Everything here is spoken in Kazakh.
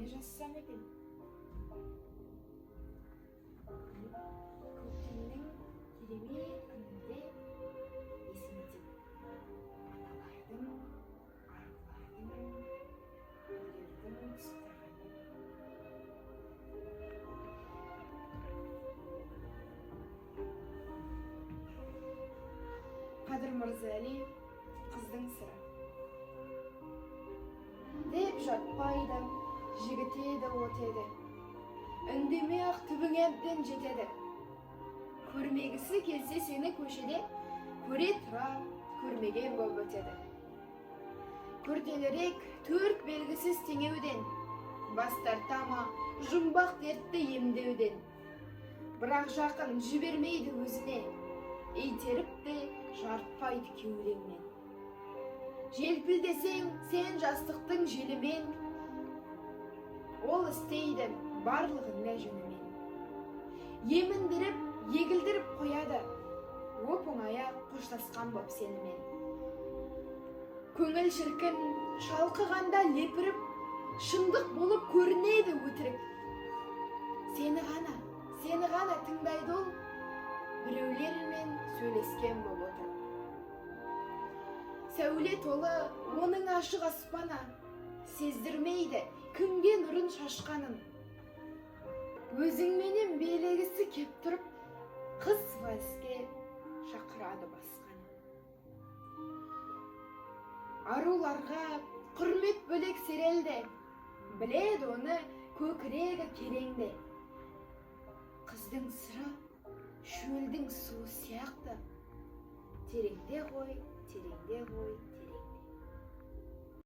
не жазсам екен? Көктемнің керемет күнінде есімде аналардың, арулардың, гүлдердің түсіп Қадыр Мырза Әли, қыздың сыры. Деп жатпайды, жігіт еді, от еді. Үндемей ақ түбіңе әбден жетеді. Көрмегісі келсе сені көшеде, көре тұра көрмеген болып өтеді. Күрделірек төрт белгісіз теңеуден, бас тартама жұмбақ дертті емдеуден. Бірақ жақын жібермейді өзіне, итеріп те жартпайды кеудеңнен. Желпілдесең сен жастықтың желімен, ол істейді барлығын жөнімен. Еміндіріп, егілдіріп қояды, оп-оңая қоштасқан боп сенімен. Көңіл шіркін шалқығанда лепіріп, шындық болып көрінеді өтірік. Сені ғана тыңдайды ол, біреулермен сөйлескен болып отыр. Сәуле толы оның ашық аспана, сездірмейді күнге нұрын шашқанын. Өзіңменен белегісі кеп тұрып, қыз вальске шақырады басқаны. Аруларға құрмет бөлек серелде, біледі оны көкірегі кереңде. Қыздың сыры шөлдің суы сияқты, тереңде ғой,